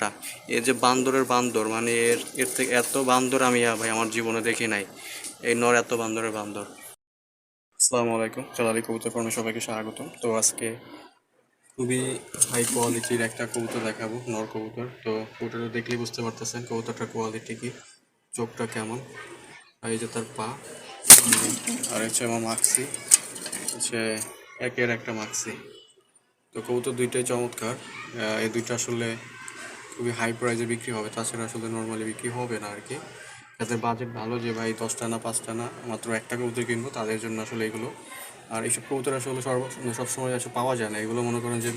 কোনারটা। এ যে বান্দরের বান্দর, মানে এর এর থেকে এত বান্দর আমি ভাই আমার জীবনে দেখি নাই। এই নর এত বান্দরের বান্দর। আসসালামু আলাইকুম, জালালি কবুতর ফার্মে সবাইকে স্বাগতম। তো আজকে খুবই হাই কোয়ালিটির একটা কবুতর দেখাবো, নর কবুতর। তো কবুতরটা দেখলেই বুঝতে পারতেছেন কবুতরটার কোয়ালিটি কি, চোখটা কেমন, আর এই যে তার পা, আর হচ্ছে আমার মাক্সি, হচ্ছে একের একটা মাক্সি। তো কবুতর দুইটাই চমৎকার। এই দুইটা আসলে খুবই হাই প্রাইসে বিক্রি হবে, তাছাড়া আসলে নর্মালি বিক্রি হবে না আর কি। যাদের বাজেট ভালো, যে ভাই 10টা না 5টা না মাত্র একটা কবুতর কিনবো, তাদের জন্য আসলে এগুলো। আর এইসব কবুতর আসলে সবসময় আসলে পাওয়া যায় না, এগুলো মনে করেন যে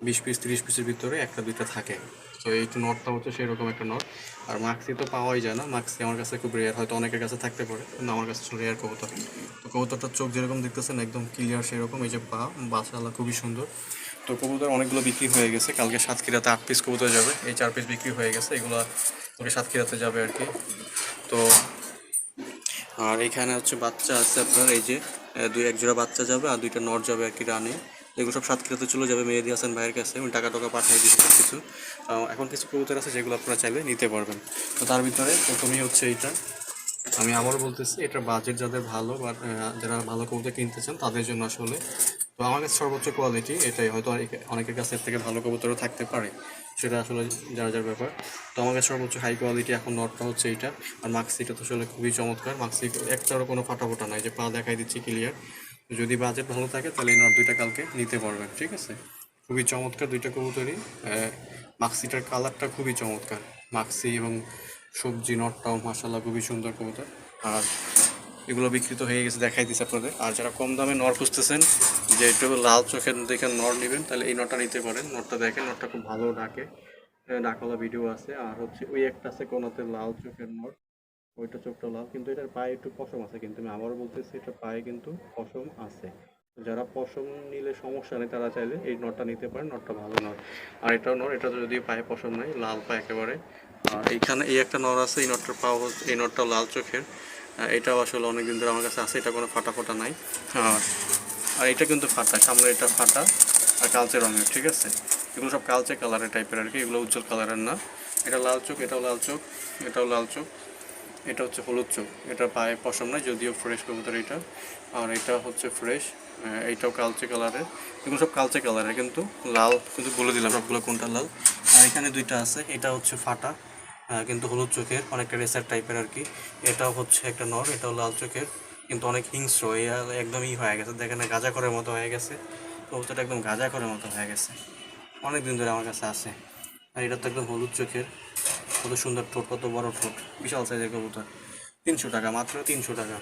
20 পিস 30 পিসের ভিতরে একটা দুইটা থাকে। তো এই নটটা হচ্ছে সেরকম একটা নট। আর মাক্সি তো পাওয়াই যায় না, মাক্সি আমার কাছে খুব রেয়ার, হয়তো অনেকের কাছে থাকতে পারে, কিন্তু আমার কাছে রেয়ার কবুতর। তো কবুতরটার চোখ যেরকম দেখতেছেন একদম ক্লিয়ার সেরকম, এই যে পা, বাসালা খুবই সুন্দর। তো কবুতর অনেকগুলো বিক্রি হয়ে গেছে, কালকে সাতক্ষীরাতে 8 পিস কবুতর যাবে, এই 4 পিস বিক্রি হয়ে গেছে, এগুলো ওকে সাতক্ষীরাতে যাবে আর কি। তো আর এখানে হচ্ছে বাচ্চা আছে আপনার, এই যে এক জোড়া বাচ্চা যাবে আর দুইটা নর যাবে আর কি, রানি। এগুলো সব সাতক্ষীরাতে চলে যাবে মেহেদি হাসান ভাইয়ের কাছে, আমি টাকা পাঠিয়ে দিচ্ছি সব কিছু। এখন কিছু কবুতর আছে যেগুলো আপনারা চাইলে নিতে পারবেন। তো তার ভিতরে প্রথমেই হচ্ছে এইটা, আমি আবারও বলতেছি, এটা বাজেট যাদের ভালো বা যারা ভালো কবুতর কিনতে চান তাদের জন্য আসলে। তো আমার কাছে সর্বোচ্চ কোয়ালিটি এটাই, হয়তো অনেকের কাছে এর থেকে ভালো কবুতরও থাকতে পারে, সেটা আসলে যার যার ব্যাপার। তো আমার কাছে সর্বোচ্চ হাই কোয়ালিটি এখন নটটা হচ্ছে এইটা। আর মাক্সিটা তো আসলে খুবই চমৎকার, মাক্সি একটারও কোনো ফাটাফোটা নাই, যে পা দেখাই দিচ্ছি ক্লিয়ার। যদি বাজেট ভালো থাকে তাহলে এই নট দুইটা কালকে নিতে পারবেন, ঠিক আছে। খুবই চমৎকার দুইটা কবুতরই। মাক্সিটার কালারটা খুবই চমৎকার, মাক্সি এবং সবজি নটটাও মাশাআল্লাহ খুবই সুন্দর কবুতর। আর এগুলো বিক্রিত হয়ে গেছে, দেখাই দিচ্ছে আপনাদের। আর যারা কম দামে নর খুঁজতেছেন, যে একটু লাল চোখের দেখে নর নেবেন, তাহলে এই নরটা নিতে পারেন। নরটা দেখেন, নরটা খুব ভালো ডাকে, ডাকওয়ালা ভিডিও আছে। আর হচ্ছে ওই একটা আছে কোনাতে লাল চোখের নর, ওইটা চোখটা লাল, কিন্তু এটার পায়ে একটু পশম আছে, কিন্তু আমি আবারও বলতেছি এটা পায়ে কিন্তু পশম আছে। যারা পশম নিলে সমস্যা নেই তারা চাইলে এই নটটা নিতে পারেন, নটটা ভালো নর। আর এটাও নর, এটা তো যদি পায়ে পশম নাই, লাল পা একেবারে। আর এইখানে এই একটা নর আছে, এই নটটার পাও হচ্ছে, এই নটটাও লাল চোখের। এটাও আসলে অনেকদিন ধরে আমার কাছে আছে, এটা কোনো ফাটা ফোটা নাই। আর আর এটা কিন্তু ফাটা, সামনে এটা ফাটা আর কালচে রঙের, ঠিক আছে। এগুলো সব কালচে কালারের টাইপের আর কি, এগুলো উজ্জ্বল কালারের না। এটা লাল চোখ, এটাও লাল চোখ, এটাও লাল চোখ, এটা হচ্ছে হলুদ চোখ। এটা পায়ে পশম নাই, যদিও ফ্রেশ কবুতর এটা। আর এটা হচ্ছে ফ্রেশ, এইটাও কালচে কালারের। এগুলো সব কালচে কালারের, কিন্তু লাল কিন্তু বলে দিলাম সবগুলো কোনটা লাল। আর এখানে দুইটা আছে, এটা হচ্ছে ফাটা, কিন্তু হলুদ চোখের, অনেকটা রেসার টাইপের আর কি। এটাও হচ্ছে একটা নর, এটাও লাল চোখের, কিন্তু অনেক হিংস্র। একদম হয়ে গেছে, দেখেন না, গাঁজা করার মতো হয়ে গেছে। কবুতরটা একদম গাঁজা করার মতো হয়ে গেছে, অনেক দিন ধরে আমার কাছে আছে। আর এটা তো একদম হলুদ চোখের, কত সুন্দর ঠোঁট, কত বড় ঠোঁট, বিশাল সাইজের কবুতর। 300 টাকা, মাত্র 300 টাকা।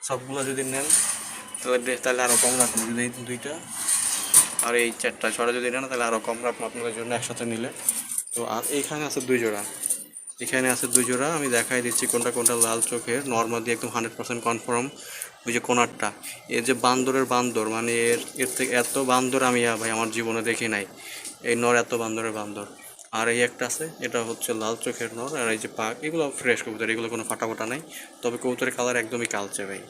সবগুলো যদি নেন তাহলে আরও কম রাখবো, যদি এই দুইটা আর এই চারটা ছটা যদি নেন তাহলে আরও কম রাখবো আপনাদের জন্য একসাথে নিলে। তো আর এইখানে আছে 2 জোড়া, এখানে আছে 2 জোড়া, আমি দেখাই দিচ্ছি কোনটা কোনটা লাল চোখের, নর্মালি একদম 100% কনফার্ম। ওই যে কোনারটা, এর যে বান্দরের বান্দর, মানে এর থেকে এত বান্দর আমি ভাই আমার জীবনে দেখি নাই। এই নর এত বান্দরের বান্দর। আর এই একটা আছে, এটা হচ্ছে লাল চোখের নর। আর এই যে পাক, এগুলো ফ্রেশ কবুতর, এগুলো কোনো ফাটাফোটা নাই। তবে কবুতরের কালার একদমই কালচে ভাই,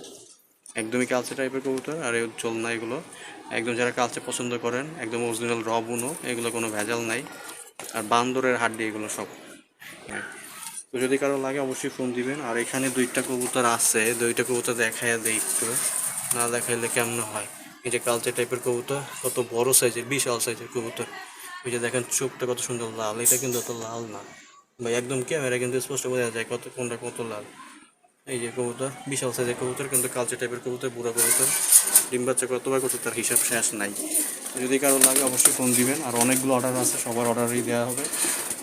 একদমই কালচে টাইপের কবুতর। আর এই উজ্জ্বল না, এগুলো একদম যারা কালচে পছন্দ করেন, একদম অরিজিনাল র বুনো, এগুলো কোনো ভেজাল নাই। আর বান্দরের হাড্ডি এগুলো সব। তো যদি কারো লাগে অবশ্যই ফোন দিবেন। আর এখানে 2টা কবুতর আছে, 2টা কবুতর দেখাইয়া দেই একটু, না দেখাইলে কেমন হয়। এই যে কালচে টাইপের কবুতর, কত বড় সাইজের, বিশাল সাইজের কবুতর। ওই যে দেখেন চোখটা কত সুন্দর লাল, এটা কিন্তু অত লাল না ভাই, একদম ক্যামেরা কিন্তু স্পষ্ট বোঝা যায় কত কোনটা কত লাল। এই যে কবুতর, বিশাল সাইজের কবুতর, কিন্তু কালচে টাইপের কবুতর, বুড়া কবুতর। ডিম বাচ্চা কতবার করছে তার হিসাব শেষ নাই। যদি কারো লাগে অবশ্যই ফোন দিবেন। আর অনেকগুলো অর্ডার আছে, সবার অর্ডারই দেওয়া হবে।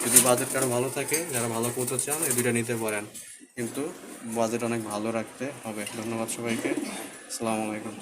যদি বাজেট কারো ভালো থাকে, যারা ভালো কবুতর চান, এই দুইটা নিতে পারেন, কিন্তু বাজেট অনেক ভালো রাখতে হবে। ধন্যবাদ সবাইকে, আসসালামু আলাইকুম।